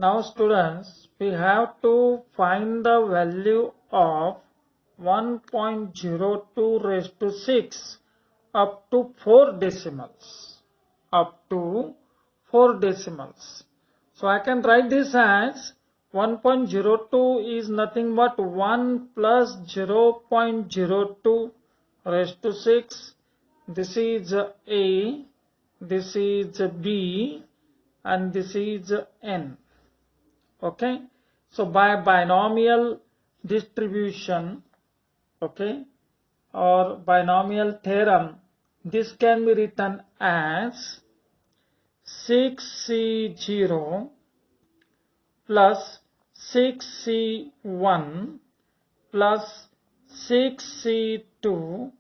Now students, we have to find the value of 1.02 raised to 6 up to 4 decimals. Up to 4 decimals. So I can write this as 1.02 is nothing but 1 plus 0.02 raised to 6. This is A, this is B, and this is N. Okay, so by binomial distribution, okay, or binomial theorem, this can be written as 6C0 plus 6C1 plus 6C2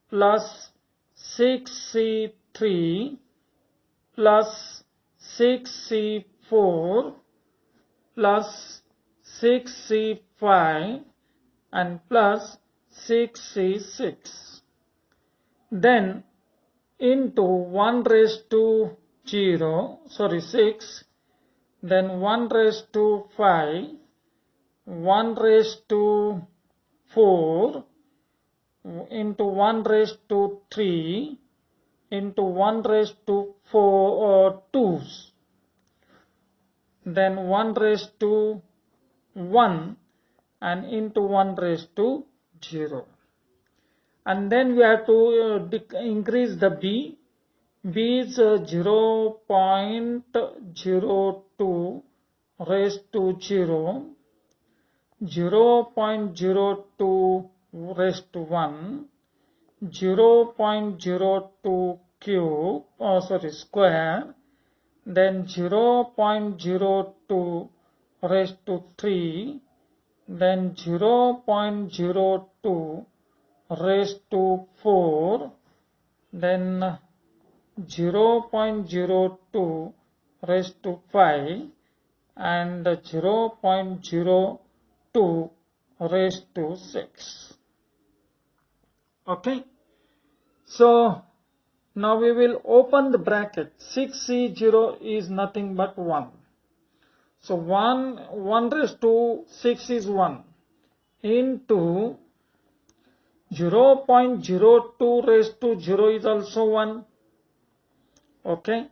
plus 6C3 plus 6C4 plus 6C5 and plus 6C6. Then into 1 raised to 6, then 1 raised to 5, 1 raised to 4, into 1 raised to 3, into 1 raised to 4 2s. Then 1 raised to 1 and into 1 raised to 0. And then we have to increase the B. B is 0.02 raised to 0, 0.02 raised to 1, 0.02 cube, square, then 0.02 raised to 3, then 0.02 raised to 4, then 0.02 raised to 5, and 0.02 raised to 6. Okay, so now we will open the bracket. 6C0 is nothing but 1. So 1 raised to 6 is 1 into 0.02 raised to 0 is also 1. Okay,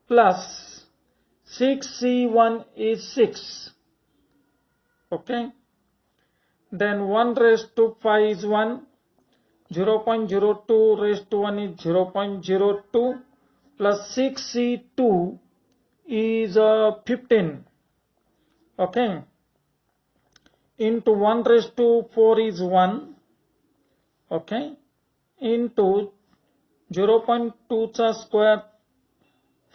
plus 6C1 is 6. Okay, then 1 raised to 5 is 1. 0.02 raised to 1 is 0.02 plus 6C2 is 15. Okay, into 1 raised to 4 is 1. Okay, into 0.2 चा square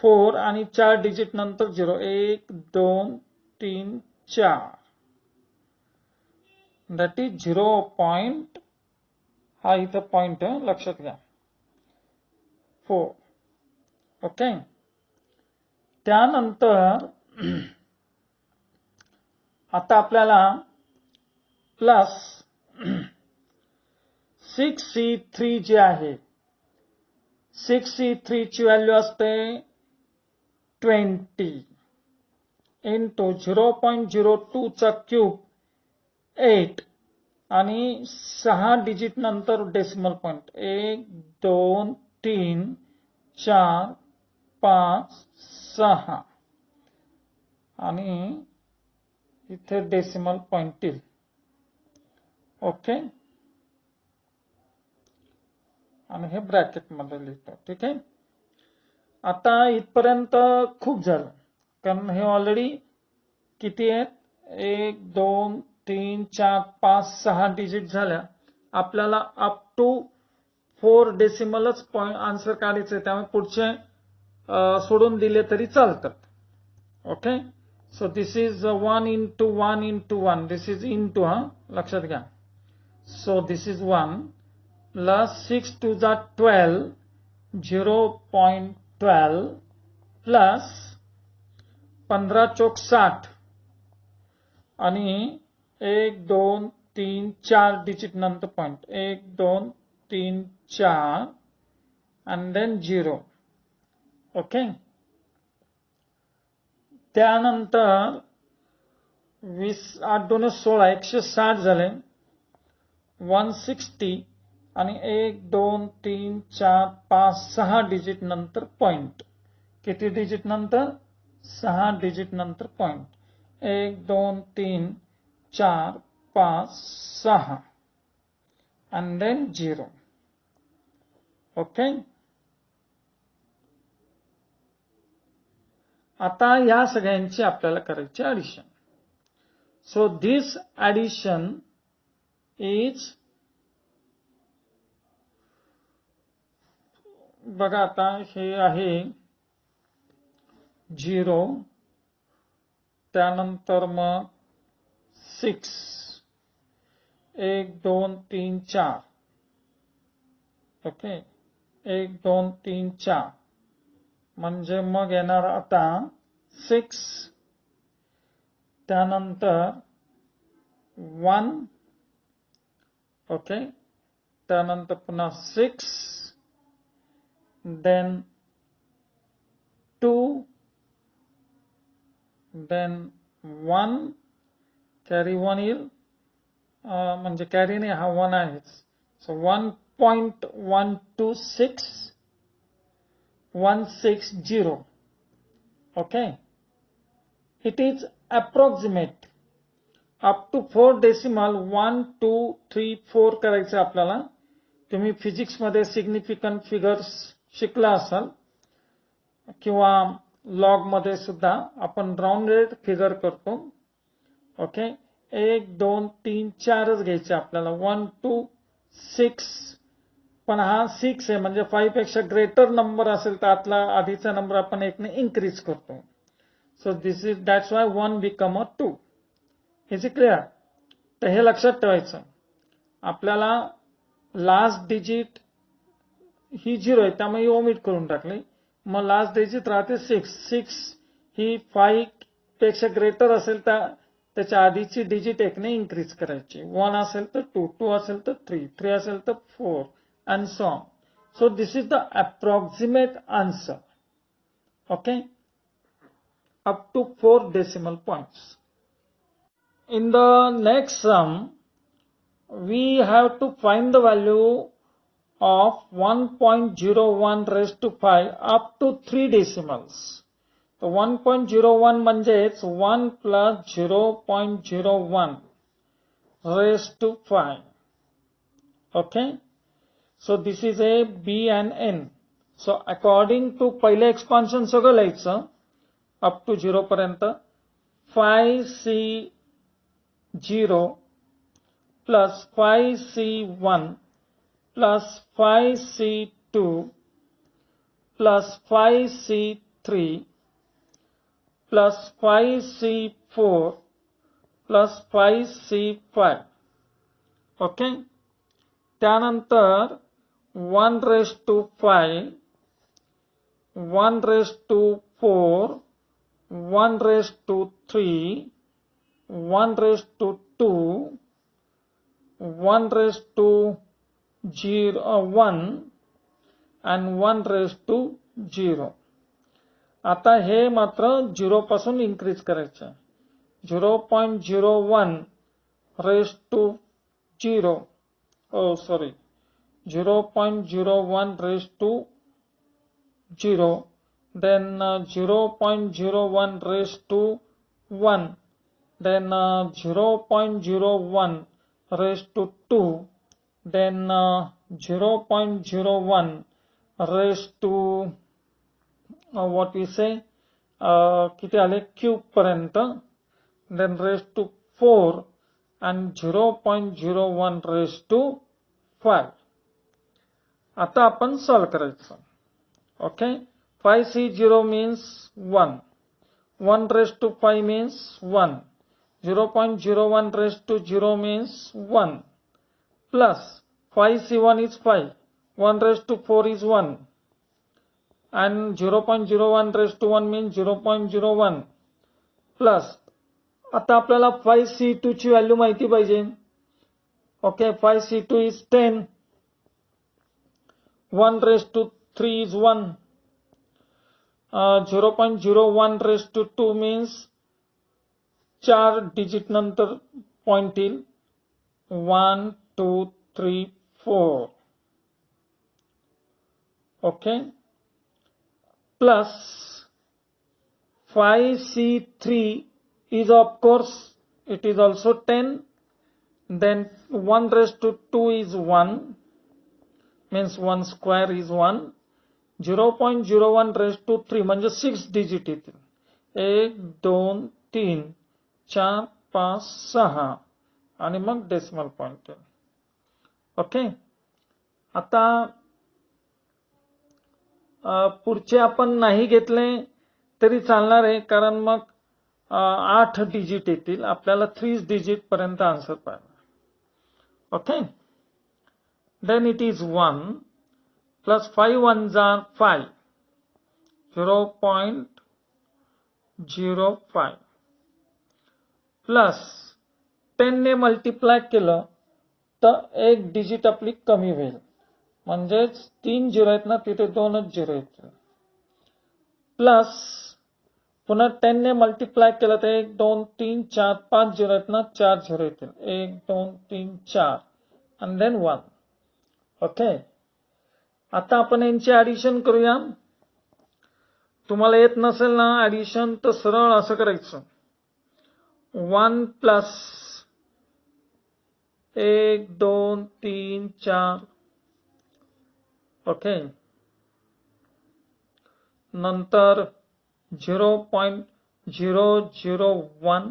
4 आणि 4 digit नंतर 0 1 2 3 4 that is 0. हा इथं point लक्षात घ्या 4. Okay, त्यानंतर आता आपल्याला प्लस 6C3 जे आहे 6C3 ची व्हॅल्यू असते 20 इंटू 0.02 चा क्यूब 8 आणि 6 डिजिट नंतर डेसिमल पॉइंट 1 2 3 4 5 6 आणि इथे डेसिमल पॉइंट येईल. ओके, आणि हे ब्रॅकेट मध्ये लिहितो. ठीक आहे, आता इथपर्यंत खूप झालं कारण हे ऑलरेडी किती आहेत 1 2 3 4 5 6 डिजिट झाल्या. आपल्याला अप टू 4 डेसिमलच पॉइंट आन्सर काढायचे, त्यामुळे पुढचे सोडून दिले तरी चालतात. Okay, so this is 1 into 1 into 1, this is into, हा लक्षात घ्या. सो दिस इज 1 प्लस 6 2 जा 12, 0.12 प्लस 15 चौक 60 आणि 1 2 3 4 डिजिट नंतर पॉइंट 1 2 3 4 and then 0. Okay, त्यानंतर 20 8 2 16 160 झाले, 160 आणि 1 2 3 4 5 6 डिजिट नंतर पॉइंट. किती डिजिट नंतर? 6 डिजिट नंतर पॉइंट. 1 2 3 4 5 6 and then 0. ओके. आता या सगळ्यांची आपल्याला करायची addition. So this addition is, बघा आता हे आहे 0, त्यानंतर मग 6, 1 2 3 4. ओके, 1 2 3 4 म्हणजे मग येणार आता 6, त्यानंतर 1. ओके, त्यानंतर पुन्हा 6, then 2, then 1, कॅरी 1 येईल, म्हणजे कॅरी नाही, हा 1 आहेच. So 1.126 160. Okay, it is approximate up to 4 decimal 1 2 3 4 करायचं आपल्याला. तुम्ही फिजिक्स मध्ये सिग्निफिकंट फिगर्स शिकला असाल किंवा लॉग मध्ये सुद्धा आपण राउंडेड फिगर करतो. ओके, 1 2 3 4च घ्यायचे आपल्याला. 1 2 6, पण हा 6 आहे म्हणजे 5 पेक्षा ग्रेटर नंबर असेल तर आतला आधीचा नंबर आपण 1 ने इन्क्रीज करतो. So this is, that's why 1 become a 2. Is it clear? तर हे लक्षात ठेवायचं. आपल्याला लास्ट डिजिट ही 0 आहे त्यामुळे ओमिट करून टाकली. मग लास्ट डिजिट राहते 6. 6 ही 5 पेक्षा ग्रेटर असेल तर त्याच्या आधीची डिजिट 1 ने इन्क्रीज करायची. 1 असेल तर 2, 2 असेल तर 3, 3 असेल तर 4 and so on. So this is the approximate answer. Okay, up to 4 decimal points. In the next sum, we have to find the value of 1.01 raised to 5 up to 3 decimals. So 1.01 म्हणजेच 1 plus 0.01 raised to 5. Okay, so this is a, b and n. So according to पहिले expansion सगळं लिहायचं up to 0 पर्यंत. 5c0 plus 5c1 plus 5c2 plus 5c3 plus 5c4 plus 5c5. Okay, त्यानंतर 1 raised to 5, 1 raised to 4, 1 raised to 3, 1 raised to 2, 1 raised to 1 and 1 raised to 0. आता हे मात्र 0 पासून increase करायचं. 0.01 raised to 0. Oh, sorry. 0.01 raised to 0, then 0.01 raised to 1, then 0.01 raised to 2, then 0.01 raised to what we say, किती आले cube पर्यंत, then raised to 4 and 0.01 raised to 5. आता आपण सॉल्व करायचं. Okay, 5c0 means 1, 1 raised to 5 means 1, 0.01 raised to 0 means 1, plus 5c1 is 5, 1 raised to 4 is 1, and 0.01 raised to 1 means 0.01, plus आता आपल्याला 5c2 ची value माहिती पाहिजे. Okay, 5c2 is 10, 1 raised to 3 is 1, 0.01 raised to 2 means 4 digit नंतर point येईल 1 2 3 4 okay plus 5C3 is of course it is also 10 then 1 raised to 2 is 1 means 1 square is 1 0.01 raised to 3 म्हणजे 6 digit येतील 1 2 3 4 5 6 आणि मग decimal point येईल okay आता पुढचे आपण नाही घेतले तरी चालणार आहे कारण मग 8 डिजिट येतील आपल्याला 3 डिजिट पर्यंत आन्सर पाहिजे okay then it is 1 plus 5 ones are 5 0.05 plus 10 ने मल्टिप्लाय केलं तर एक डिजिट आपली कमी होईल म्हणजेच 3 झिरो आहेत ना तिथे 2च झिरो येतील प्लस पुन्हा 10 ने मल्टिप्लाय केलं तर 1 2 3 4 5 झिरो आहेत ना 4 झिरो येतील 1 2 3 4 and then 1 ओके आता आपण यांची ऍडिशन करूया तुम्हाला येत नसेल ना ऍडिशन तर सरळ असं करायचं 1 प्लस 1 2 3 4 ओके नंतर 0.001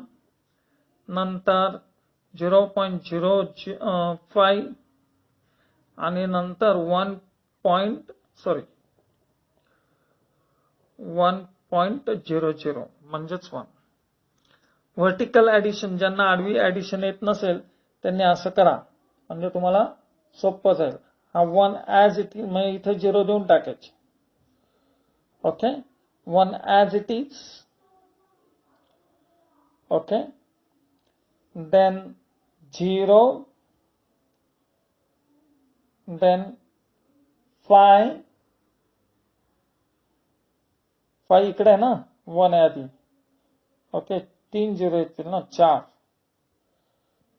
नंतर 0.05 आणि नंतर 1.00 म्हणजेच 1 व्हर्टिकल ऍडिशन ज्यांना आडवी ऍडिशन येत नसेल त्यांनी असं करा म्हणजे तुम्हाला सोपं जाईल हा 1 ऍज इट इज म्हणजे इथे 0 देऊन टाकायचे okay 1 as it is okay then 0 then 5 इकडे आहे ना 1 आहे आधी ओके 3 झिरो येतील ना 4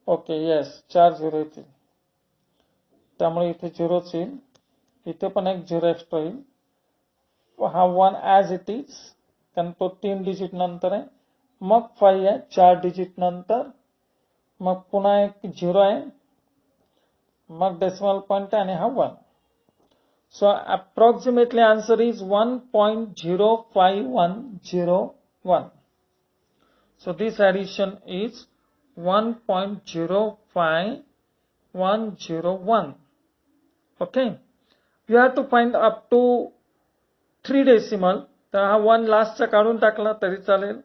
ओके येस 4 झिरो येतील त्यामुळे इथे 0च येईल इथे पण एक 0 एक्स्ट्रा येईल हा 1 ऍज इट इज कारण तो 3 डिजिट नंतर आहे मग 5 आहे 4 डिजिट नंतर मग पुन्हा एक 0 आहे मग डेसिमल पॉइंट आणि हा 1 so approximately answer is 1.05101 so this addition is 1.05101 okay you have to find up to 3 decimal तर हा 1 लास्टचा काढून टाकला तरी चालेल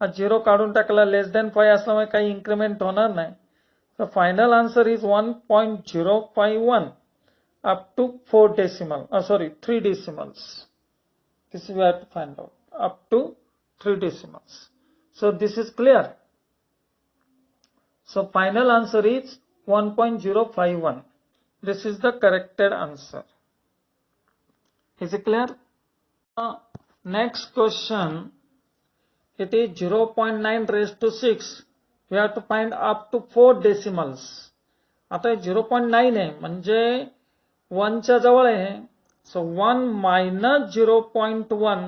हा 0 काढून टाकला लेस दॅन 5 असल्यामुळे काही इन्क्रिमेंट होणार नाही The final answer is 1.051 up to 3 decimals. This is we have to find out up to 3 decimals. So this is clear. So final answer is 1.051. This is the corrected answer. Is it clear? Next question. It is 0.9 raised to 6. We have to find up to 4 decimals. आता 0.9 आहे म्हणजे 1 च्या जवळ आहे so 1 minus 0.1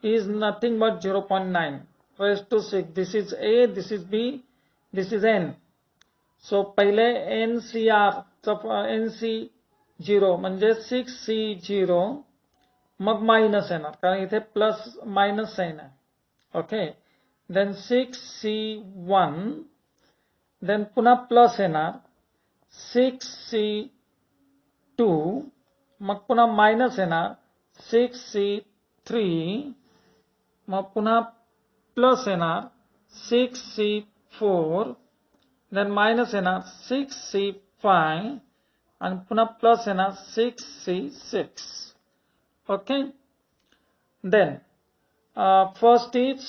is nothing but 0.9 raised to 6 this is A this is B this is N so पहिले NCR NC 0 म्हणजे 6C0 मग minus येणार कारण इथे प्लस मायनस साइन आहे ओके then 6C1 then पुन्हा प्लस येणार 6C2 मग पुन्हा मायनस येणार 6C3 मग पुन्हा प्लस येणार 6C4 then मायनस येणार 6C5 आणि पुन्हा प्लस येणार 6C6 okay then first is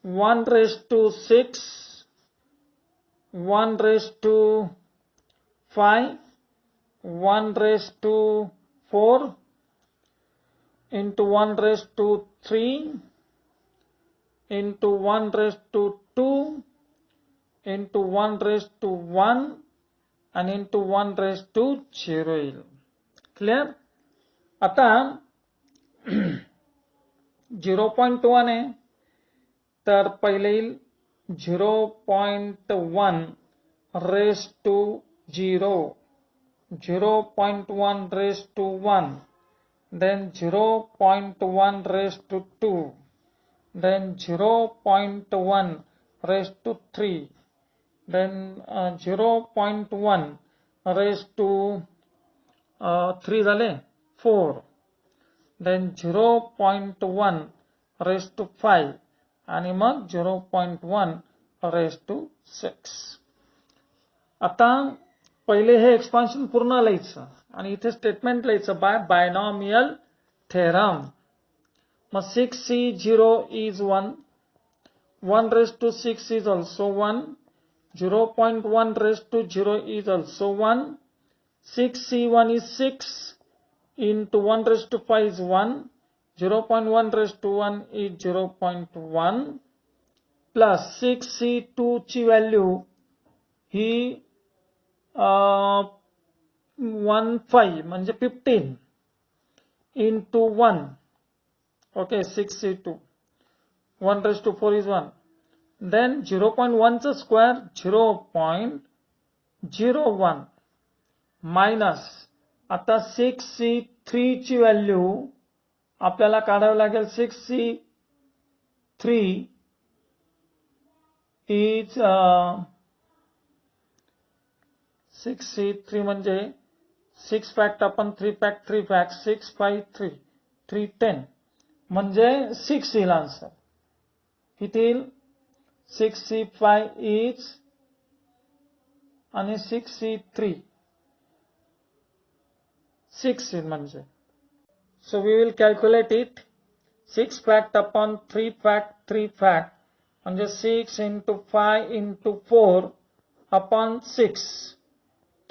1 raised to 6, 1 raised to 5, 1 raised to 4, into 1 raised to 3 into 1 raised to 2 into 1 raised to 1 and into 1 raised to 0 येईल. Clear. आता 0.1 आहे तर पहिले येईल 0.1 raised to 0, 0.1 raised to 1, then 0.1 raised to 2, then 0.1 raised to 3, then 0.1 raised to 3 झाले 4, then 0.1 raised to 5 आणि मग 0.1 raised to 6. आता पहिले हे एक्सपान्शन पूर्ण लिहायचं आणि इथे स्टेटमेंट लिहायचं बाय बायनॉमियल थेरम. मग 6c0 is 1, 1 raised to 6 is also 1, 0.1 raised to 0 is also 1, 6c1 is 6 into 1 raised to 5 is 1, 0.1 raised to 1 is 0.1 plus 6c2 ची व्हॅल्यू ही 15 म्हणजे 15 into 1. Okay, 6c2, 1 raised to 4 is 1. Then 0.1 चा square 0.01 minus आता 6c3 ची value आपल्याला काढावी लागेल. 6c3 is 6c3 म्हणजे 6 fact आपण 3 फॅक्ट 3 फॅक्ट 6 5 3 310 म्हणजे 6 येईल आन्सर. किती येईल 6c5 इज आणि 6c3 6 येईल म्हणजे. So we will calculate it. 6 fact upon 3 fact 3 fact म्हणजे 6 into 5 into 4 upon 6.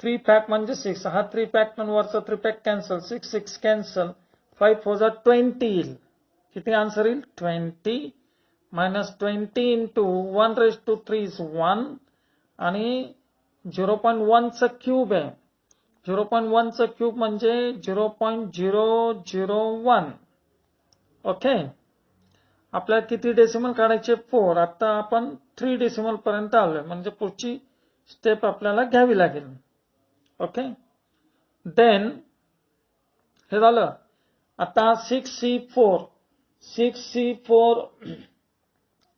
3 fact म्हणजे 6. हा 3 fact आणि वरचा 3 fact कॅन्सल. 6 6 कॅन्सल. 5 4 जा 20 येईल. किती आन्सर येईल 20 minus 20 into 1 raised to 3 is 1 आणि 0.1 चा क्यूब आहे. 0.1 चा क्यूब म्हणजे 0.001. ओके. आपल्याला किती डेसिमल काढायचे 4. आता आपण 3 डेसिमल पर्यंत आलोय म्हणजे पुढची स्टेप आपल्याला घ्यावी लागेल. ओके. देन हे झालं. आता 6c4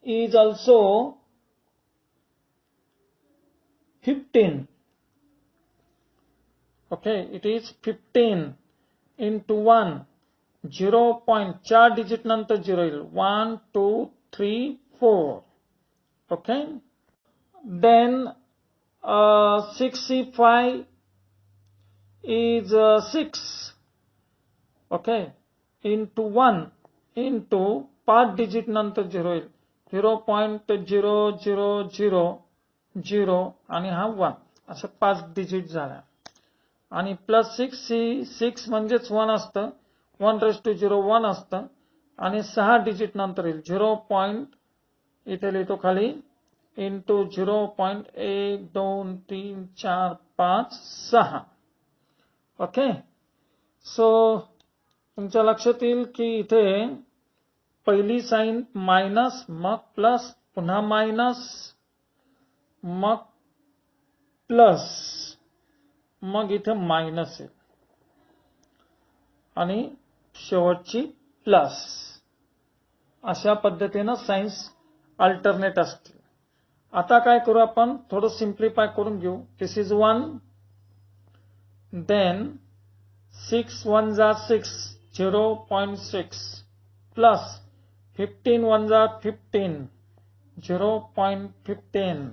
is also 15. Okay, it is 15 into 1, 0.4 digit नंतर 0 येईल. 1 2 3 4. Okay. Then 6c5 is 6. Okay. Into 1 into 5 digit नंतर 0 येईल. 0.0000 आणि हा 1 असे 5 डिजिट झाल्या. आणि प्लस 6 म्हणजेच 1 असतं. 1 raised to 0 1 असतं आणि 6 डिजिट नंतर येईल. 0. इथे लिहितो खाली इंटू 0.1 2 3 4 5 6. ओके. सो तुमच्या लक्षात येईल की इथे पहिली साइन मायनस मग प्लस पुन्हा मायनस मग प्लस मग इथे मायनस आहे आणि शेवटची प्लस. अशा पद्धतीने साइन्स अल्टरनेट असतील. आता काय करू आपण थोडं सिम्प्लिफाय करून घेऊ. दिस इज 1 देन 6 1 जा 6 0.6 प्लस 15 1 जा 15 0.15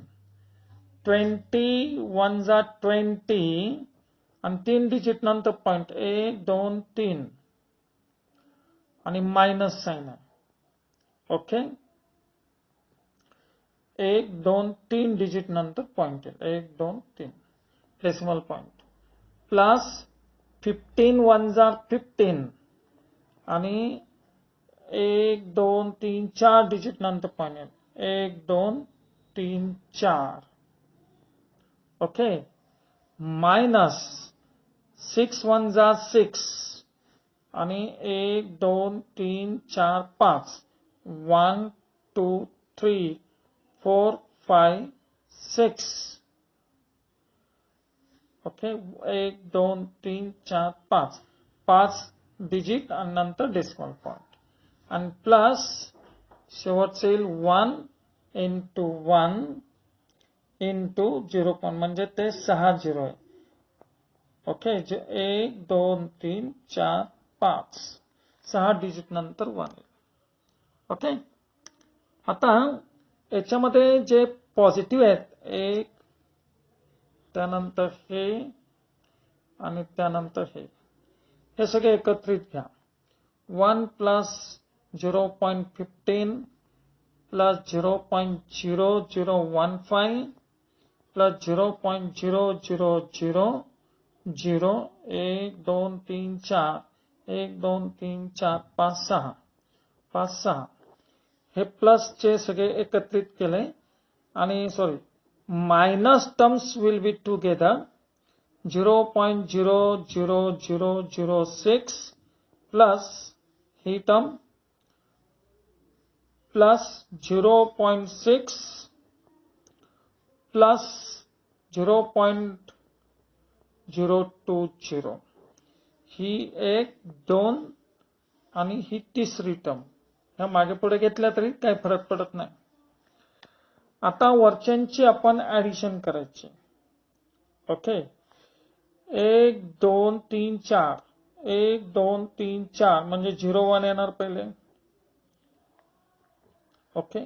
20 1 जा 20 आणि 3 डिजिट नंतर पॉइंट 1 2 3 आणि मायनस साइन आहे. ओके. 1 2 3 डिजिट नंतर पॉइंट आहे 1 2 3 डेसिमल पॉइंट प्लस 15 1 जा 15 आणि 1 2 3 4 डिजिट नंतर पॉईंट येईल. 1 2 3 4. ओके. मायनस 6 1 जा 6 आणि 1 2 3 4 5. 1 2 3 4 5 6. ओके. 1 2 3 4 5. 5 डिजिट आणि नंतर डेसिमल पॉईंट. आणि प्लस शेवटचे येईल 1 इंटू 1 इंटू 0 पॉईंट, म्हणजे ते 6 झिरो आहे. ओके. 1 2 3 4 5. 6 डिजिट नंतर 1 येईल. ओके. आता याच्यामध्ये जे पॉझिटिव्ह आहेत, एक त्यानंतर हे आणि त्यानंतर हे सगळे एकत्रित घ्या. 1 प्लस 0.15 प्लस 0.0015 प्लस 0.0000 1 2 3 4 1 2 3 4 5 6 5 6. हे प्लसचे सगळे एकत्रित केले आणि sorry minus terms will be together. 0.00006 plus he term plus 0.6 plus 0.020. ही एक 2 आणि ही तिसरी टर्म. ह्या मागे पुढे घेतल्या तरी काही फरक पडत नाही. आता वरच्यांची आपण ऍडिशन करायची. ओके. 1 2 3 4 1 2 3 4 म्हणजे 0 1 येणार पहिले. ओके.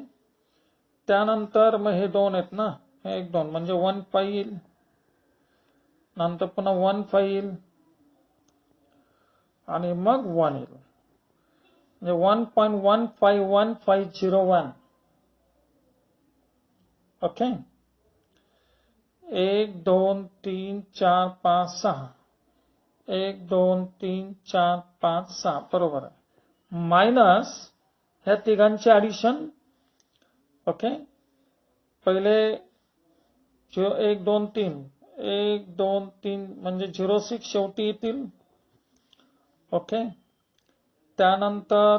त्यानंतर मग हे 2 आहेत ना, हे 1 2 म्हणजे 1 5 येईल. नंतर पुन्हा 1 5 येईल आणि मग 1 येईल. म्हणजे 1.151501. ओके. 1 2 3 4 5 6 1 2 3 4 5 6 बरोबर आहे. मायनस ह्या तिघांचे ऍडिशन. ओके. पहिले 1 2 3 1 2 3 म्हणजे 06 शेवटी येतील. ओके. त्यानंतर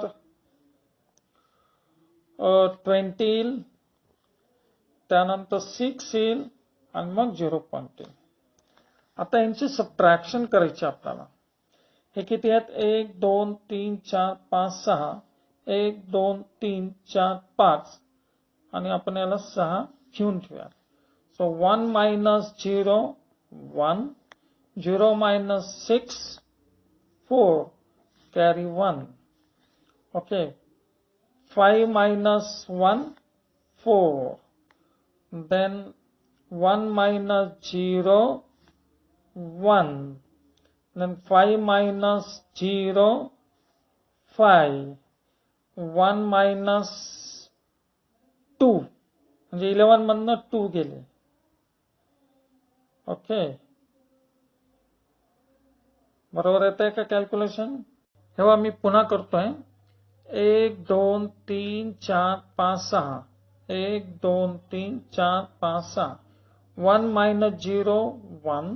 20 येईल. त्यानंतर 6 येईल आणि मग 0 पॉईंट येईल. आता यांची सबट्रॅक्शन करायची आपल्याला. हे किती आहेत? 1 2 3 4 5 6 1 2 3 4 5 आणि आपण याला 6 घेऊन ठेवूया. So 1 minus 0 1 0 minus 6 4 carry 1. Okay. 5 minus 1 4. Then 1 minus 0 1. Then 5 minus 0 5. 1 minus 2 म्हणजे 11 मधनं 2 गेले. ओके. बरोबर येतंय का कॅल्क्युलेशन? तेव्हा मी पुन्हा करतोय. 1 2 3 4 5 6 1 2 3 4 5 6. 1 minus 0 1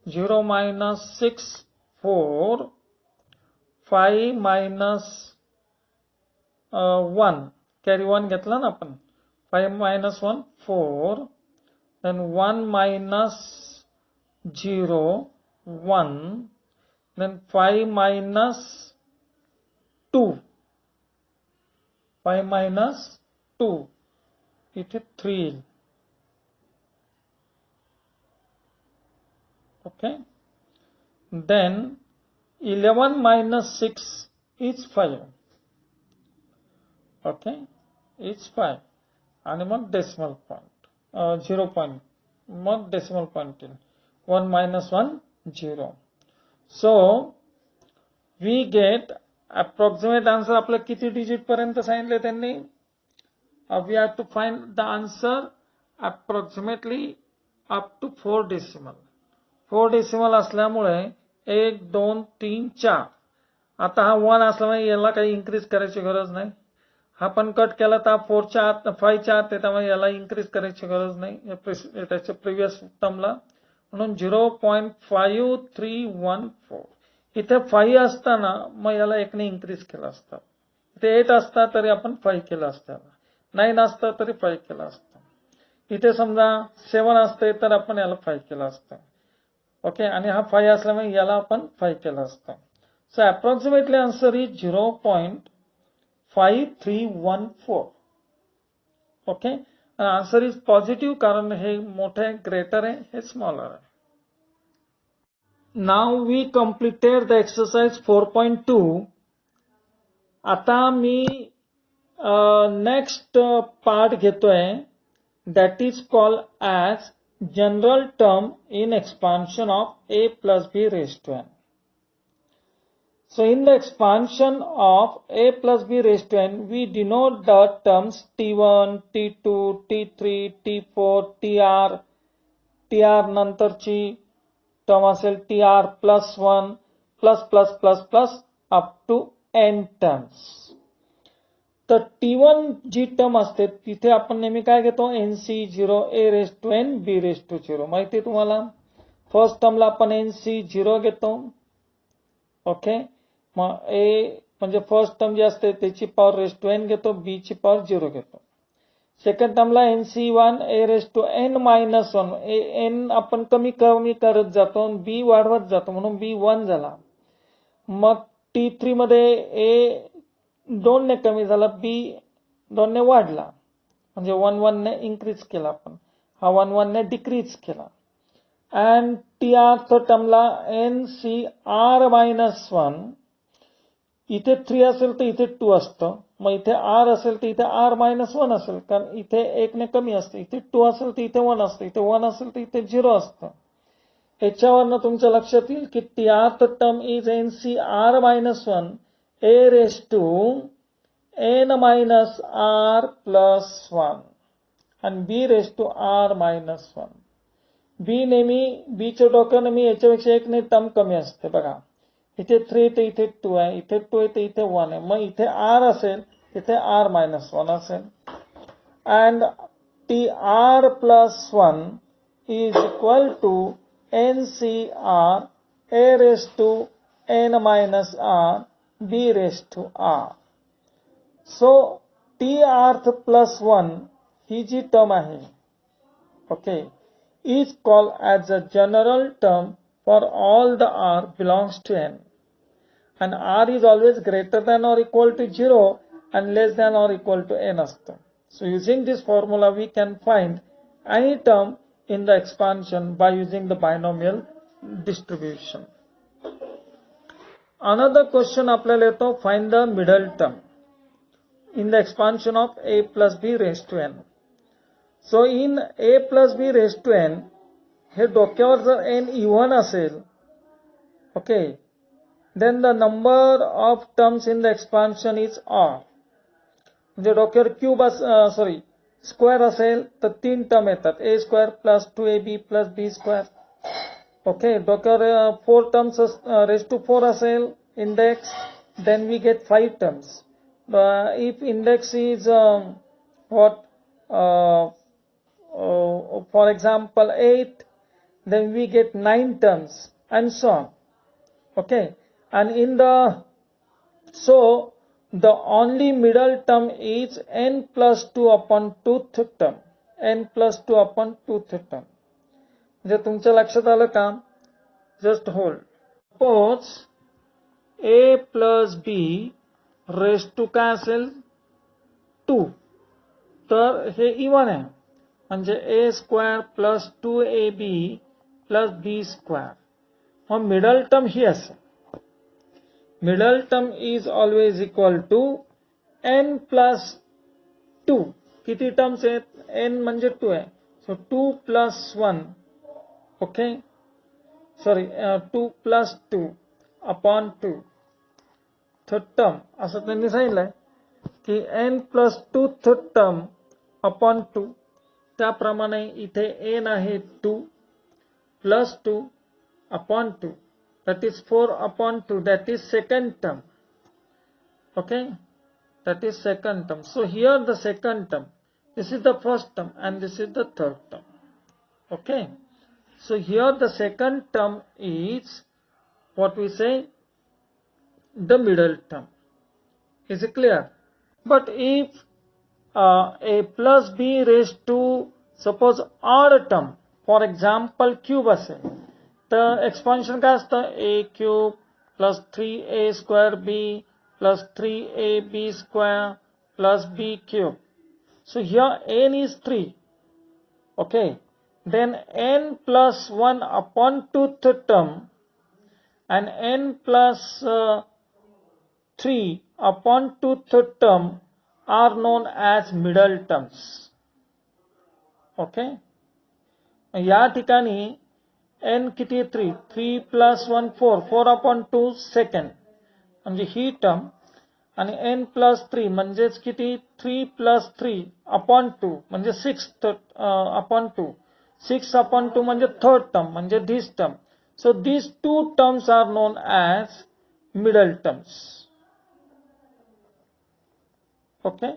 0 minus 6 4 5 minus 1 कॅरी 1 घेतला ना आपण. 5 minus 1 4. then 1 minus 0 1. then 5 minus 2. 5 minus 2 इथे 3 येईल. Okay. then 11 minus 6 is 5. Okay. is 5 आणि मग डेसिमल पॉइंट 0 पॉइंट मग डेसिमल पॉइंट येईल. 1 minus 1 0. so we get approximate answer. आपलं किती डिजिट पर्यंत सांगितले त्यांनी? we have to find the answer approximately up to 4 decimal. 4 decimal असल्यामुळे 1 2 3 4 आता हा 1 असल्यामुळे याला काही इन्क्रीज करायची गरज नाही. हा पण कट केला तर 4च्या आत 5च्या आत आहे, त्यामुळे याला इन्क्रीज करायची गरज नाही त्याच्या प्रिव्हियस टर्मला. म्हणून 0.5314. इथे 5 असताना मग याला 1 ने इन्क्रीज केला असता. इथे 8 असता तरी आपण 5 केलं असतं, 9 असतं तरी 5 केलं असतं. इथे समजा 7 असते तर आपण याला 5 केलं असतं. ओके, आणि हा 5 असल्यामुळे याला आपण 5 केलं असतं. So approximately answer is 0.5314. Okay, answer is positive कारण हे मोठे ग्रेटर आहे, हे स्मॉलर आहे. Now we completed the exercise 4.2. आता मी नेक्स्ट पार्ट घेतोय, that is called as general term in expansion of a plus b raised to n. So in the expansion of a plus b raised to n, we denote the terms t1, t2, t3, t4, tr. tr नंतरची term असेल tr plus 1 plus plus plus plus up to n terms. तर T1 जी term असते तिथे आपण नेहमी काय घेतो, NC0 a raised to n b raised to 0. माहिती तुम्हाला फर्स्ट टर्मला आपण NC0 घेतो. ओके, मग a म्हणजे फर्स्ट टर्म जी असते त्याची पॉवर रेस्ट टू n घेतो, b ची पॉवर 0 घेतो. सेकंड टर्मला NC1 a raised to n minus 1. n आपण कमी करत जातो, b वाढवत जातो, म्हणून b 1 झाला. मग T3 मध्ये a 2 ने कमी झाला, b 2 ने वाढला, म्हणजे 1 1 ने इन्क्रीज केला आपण, हा 1 1 ने डिक्रीज केला. And tr टर्मला NCr-1. इथे 3 असेल तर इथे 2 असतं, मग इथे r असेल तर इथे r-1 असेल, कारण इथे 1 ने कमी असतं. इथे 2 असेल तर इथे 1 असतं, इथे 1 असेल तर इथे 0 असतं. याच्यावरनं तुमच्या लक्षात येईल की tr term is NCr-1 a raised to n minus r plus 1 and b raised to r minus 1. b नेहमी b च्या डोक्यावर नेहमी याच्यापेक्षा 1 ने टर्म कमी असते. बघा इथे 3 तर इथे 2 आहे, इथे 2 आहे तर इथे 1 आहे, मग इथे r असेल तिथे r minus 1 असेल. and tr plus 1 is equal to NCr a raised to n minus r b raised to r. So tr plus 1 he G term आहे, okay, is called as a general term for all the r belongs to n, and r is always greater than or equal to 0 and less than or equal to n असतं. So using this formula we can find any term in the expansion by using the binomial distribution. Another question आपल्याला येतो, find the middle term in the expansion of a plus b raised to n. So in a plus b raised to n, हे डोक्यावर जर n even असेल, okay, then the number of terms in the expansion is r. म्हणजे डोक्यावर cube square असेल तर 3 term येतात, a square plus 2ab plus b square. Okay, डोक्यावर 4 टर्म्स रेस्ट टू 4 असेल index, then we get 5 terms. If index is for example 8, then we get 9 terms and so on. Okay, and the only middle term is n plus 2 upon 2th term. n plus 2 upon 2th term. म्हणजे तुमच्या लक्षात आलं का? Just hold. Suppose a plus b raised to काय असेल 2, तर हे even आहे, म्हणजे a square plus 2ab plus b square. मग मिडल टर्म ही असेल, middle term is always equal to n plus 2. किती टर्म्स आहेत? n म्हणजे 2 आहे, so 2 plus 1, okay, 2 plus 2 upon 2 third term, असं त्यांनी सांगितलंय की n plus 2 third term upon 2. त्याप्रमाणे इथे n आहे 2 plus 2 upon 2, that is 4 upon 2, that is second term. Okay, that is second term. So here the second term, this is the first term and this is the third term. Okay, so here the second term is what we say the middle term. Is it clear? But if a plus b raised to suppose odd term, for example cube असेल, तर expansion काय असतं, a cube plus 3a square b plus 3ab square plus b cube. So here n is 3. Okay, then n plus 1 upon 2th term and n plus 3 upon 2th term are known as middle terms. Okay, या ठिकाणी n किती 3, 3 plus 1 4, 4 upon 2 second म्हणजे ही term, आणि n plus 3 म्हणजेच किती 3 plus 3 upon 2 म्हणजे 6 upon 2, 6 upon 2 म्हणजे third term म्हणजे this term. So these two terms are known as middle terms. Okay,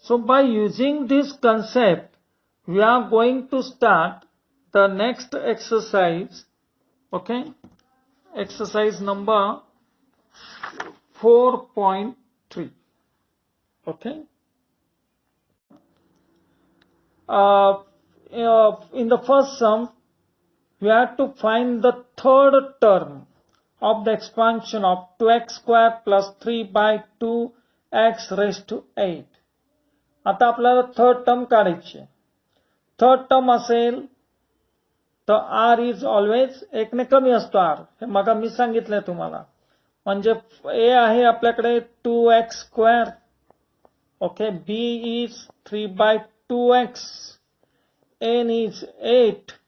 so by using this concept we are going to start the next exercise. Okay, exercise number 4.3. Okay, in the first sum we have to find the third term of the expansion of 2x square plus 3 by 2x raised to 8. आता आपल्याला third term काढायची. Third term असेल तर r is always 1 ने कमी असतो r. हे मगा मी सांगितलंय तुम्हाला. म्हणजे a आहे आपल्याकडे 2x square. Okay, b is 3 by 2x, n is 8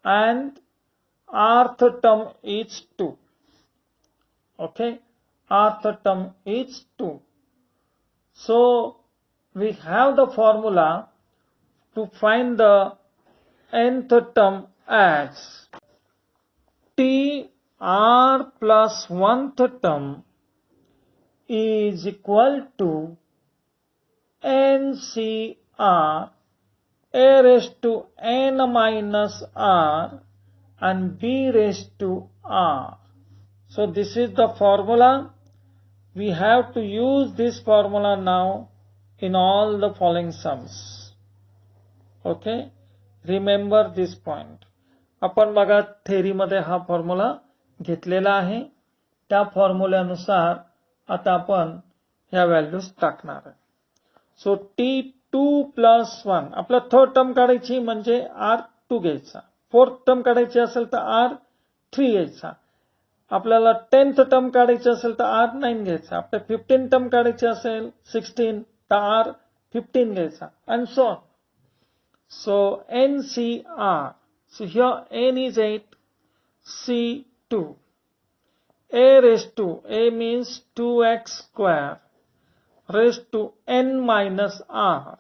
and rth term is 2. Okay, rth term is 2. So we have the formula to find the nth term as t r plus 1th term is equal to ncr a raised to n minus r and b raised to r. So this is the formula. We have to use this formula now in all the following sums. Okay, remember this point. आपण बघा theory मध्ये हा formula घेतलेला आहे. त्या फॉर्म्युल्यानुसार आता आपण ह्या व्हॅल्यूज टाकणार आहे. सो t2 plus 1 आपला थर्ड टर्म काढायची म्हणजे r2 घ्यायचा. फोर्थ टर्म काढायची असेल तर r3 घ्यायचा. आपल्याला 10th टर्म काढायची असेल तर r9 घ्यायचा. आपल्या 15th टर्म काढायची असेल 16 तर r15 घ्यायचा and so on. So NCR. So here n is 8, C 2. A raised to, A means 2x square raised to n minus r.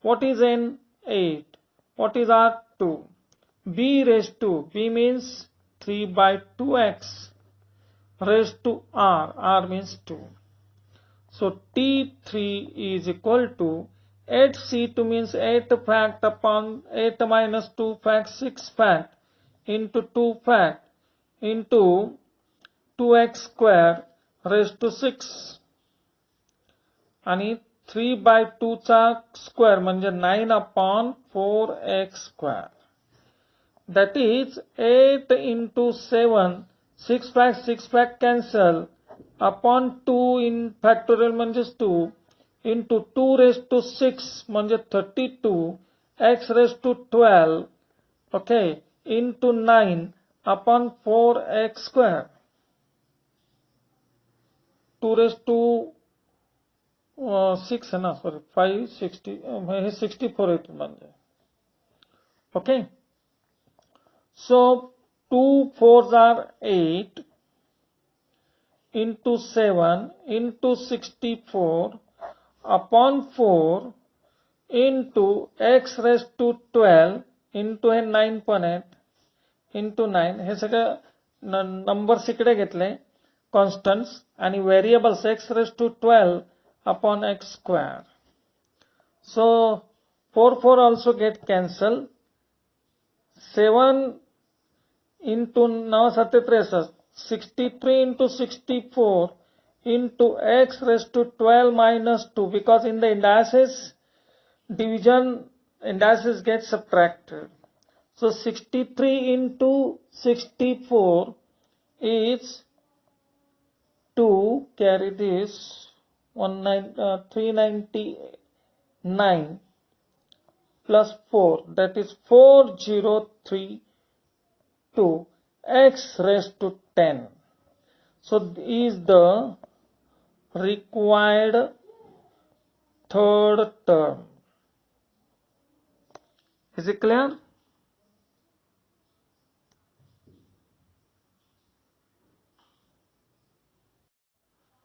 What is n? 8. What is r? 2. B raised to, B means 3 by 2x raised to r. R means 2. So T3 is equal to 8C2 means 8 fact upon 8 minus 2 fact 6 fact into 2 fact into 2x square raised to 6 आणि 3 by 2 चा square म्हणजे 9 upon 4x square. That is 8 into 7, 6 fact cancel upon 2 in factorial म्हणजेच 2 into 2 raised to 6 म्हणजे 32 x raised to 12 okay into 9 upon 4x square. 2 raised to 6 है ना, sorry 560 हे 64 येतो म्हणजे. Okay, so 2 4s are 8 into 7 into 64 upon 4 into x raised to 12 into a 9 पण आहेत into 9 हे सगळं नंबर्स इकडे घेतले कॉन्स्टंट्स आणि variables x raise to 12 upon x square. So 4 also get cancelled. 7 into 9 63 63 into 64 into x raised to 12 minus 2, because in the indices division indices get subtracted. So 63 into 64 is 2, carry this 399 plus 4, that is 4032 x raised to 10. So is the required third term. Is it clear?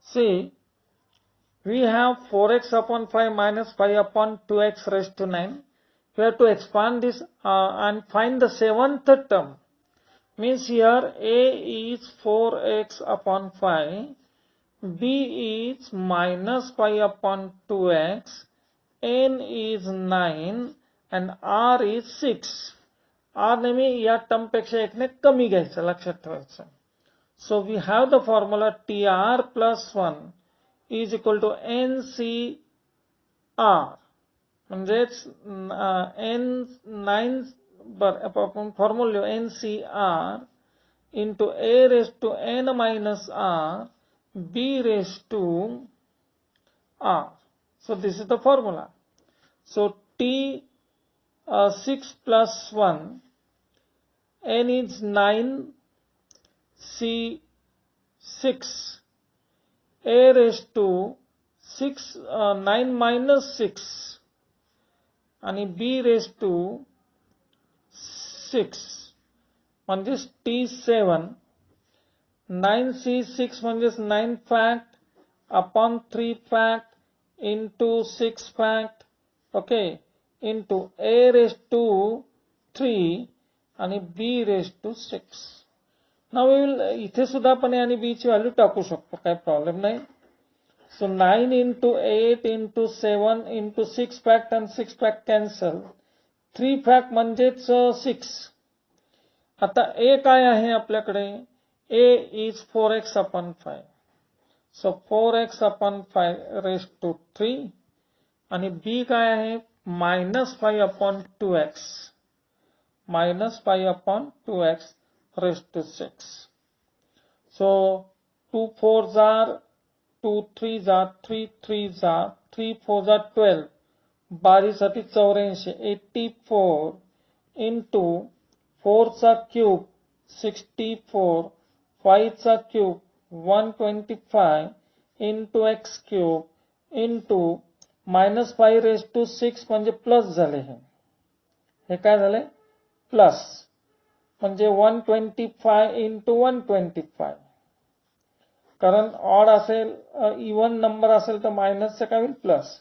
See, we have 4x upon 5 minus 5 upon 2x raised to 9. We have to expand this and find the seventh term. Means here a is 4x upon 5, b is minus 5 upon 2x, n is 9 and r is 6. r नेहमी या term पेक्षा एकने कमी घ्यायचं, लक्षात ठेवायचं. So we have the formula tr plus 1 is equal to ncr, म्हणजेच n9 आपण formula ncr into a raised to n minus r b raised to r. So this is the formula. So t6 plus 1, n is 9, c 6, a raised to 9 minus 6 आणि b raised to 6 म्हणजेच t7, 9c6 म्हणजेच 9 fact upon 3 fact into 6 fact, okay, into a raised to 3 आणि b raised to 6. Now we will इथे सुद्धा आपण a आणि b ची value टाकू शकतो, काही प्रॉब्लेम नाही. So 9 into 8 into 7 into 6 fact and 6 fact cancel. 3 fact म्हणजेच 6. आता a काय आहे आपल्याकडे? a is 4x upon 5. So 4x upon 5 raised to 3 आणि b काय आहे? minus 5 upon 2x. minus 5 upon 2x raised to 6. So 2 4s are 2 3s are 3 3s are 3 4s are 12. 12 साठी 84, 84 into 4 चा क्यूब 64, 5 चा cube 125 into x cube into minus 5 raised to 6 म्हणजे plus झाले. हे काय झाले? प्लस म्हणजे 125 into 125. कारण ऑड असेल, इवन नंबर असेल तर मायनसचं काय होईल? प्लस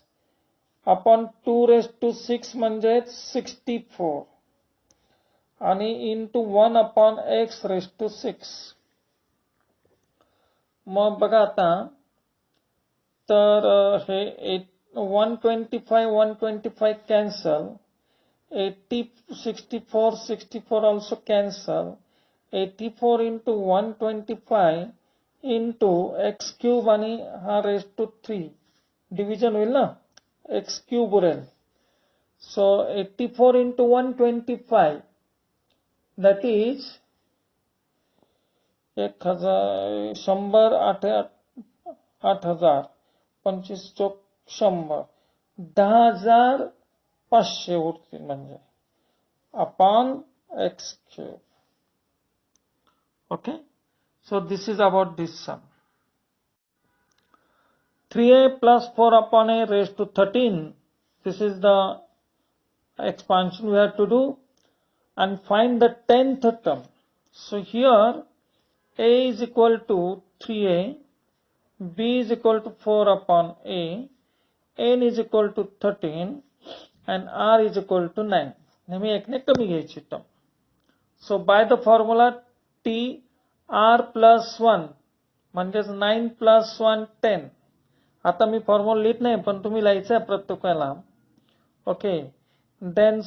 अपॉन 2 raised to 6 म्हणजे 64 आणि into 1 upon x raised to 6. मग बघा आता, तर हे 125 125 cancel, 80 64 64 also cancel, 84 into 125 into x cube आणि हा रेज टू 3 डिव्हिजन होईल ना, x क्यूब उरेल. सो 84 into 125 that is 100 8000 25 चौक 100 10,500 उरतील म्हणजे upon x cube. Okay, so this is about this sum. 3a plus 4 upon a raised to 13. This is the expansion we have to do and find the 10th term. So here a is equal to 3a, b is equal to 4 upon a, n is equal to 13 and r is equal to 9. नेहमी एकने कमी घ्यायची term. So by the formula T R plus 1 म्हणजेच 9 plus 1 10. आता मी formula लिहित नाही पण तुम्ही लिहायचं आहे प्रत्येक वेळेला. ओके, देन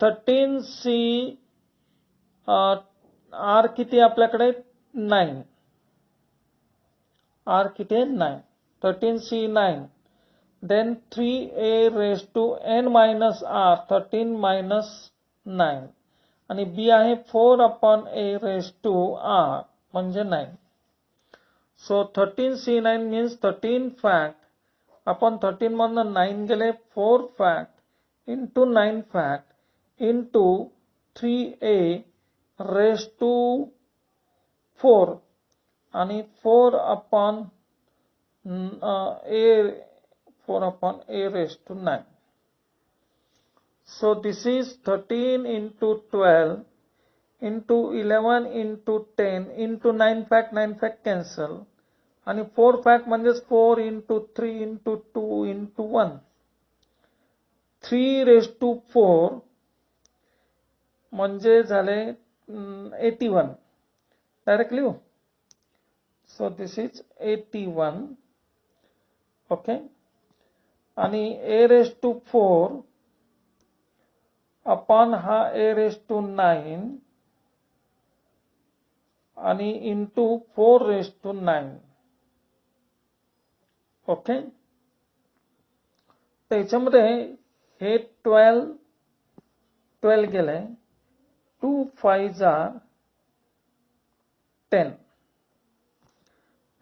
13 सी आर किती आपल्याकडे 9. आर किती आहे 9. 13 C 9. Then 3a raised to n minus r 13 minus 9 आणि b आहे 4 upon a raised to r म्हणजे 9. So 13c9 means 13 fact आपण 13 मधनं 9 गेले 4 fact into 9 fact into 3a raised to 4 आणि 4 upon a 4 upon a raised to 9. So this is 13 into 12 into 11 into 10 into 9 fact cancel आणि 4 fact म्हणजेच 4 into 3 into 2 into 1. 3 raised to 4 म्हणजे झाले 81. Directly लिहू. So this is 81. Okay. आणि a raised to 4 upon हा a raised to 9 आणि into 4 raised to 9. Okay, त्याच्यामध्ये हे 12 गेले 2 5 10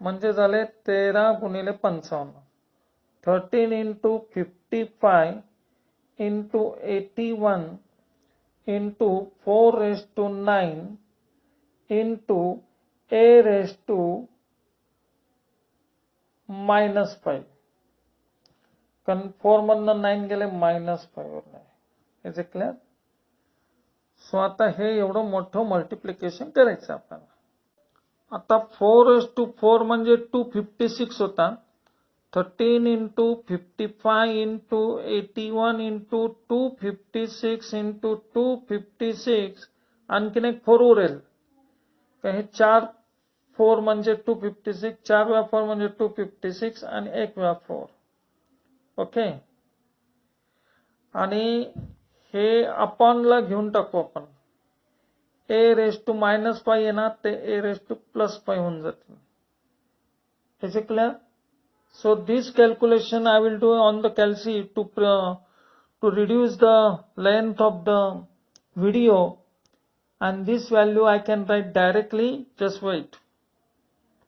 म्हणजे झाले 13 गुणिले 55. 13 into 55 into 81 into 4 raised to 9 into a raised to -5. कारण 4 मधनं 9 गेले -5 वर नाही. Is it clear? सो आता हे एवढं मोठं मल्टिप्लिकेशन करायचं आपल्याला. आता 4 raised to 4 म्हणजे 256 होता. 13 into 55 into 81 into 256 into 256 आणखीन एक 4 उरेल. हे 4 4 म्हणजे 256, 4 वेळा 4 म्हणजे 256 आणि 1 वेळा 4. ओके, आणि हे अपॉन ला घेऊन टाकू आपण. a raised to -5 आहे ना, ते a raised to +5 होऊन जाते. Is it clear? So this calculation I will do on the calci to reduce the length of the video, and this value I can write directly. Just wait.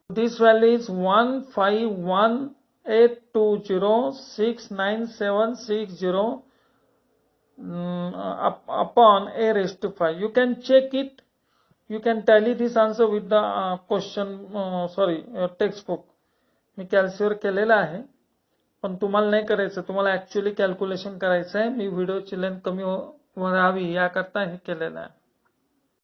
This value is 151,820,69760 upon a raised to 5. You can check it. You can tally this answer with the question, textbook. मी कॅल्सीवर केलेलं आहे, पण तुम्हाला नाही करायचं. तुम्हाला actually calculation करायचं आहे. मी व्हिडिओची length कमी व्हावी याकरता हे केलेलं आहे.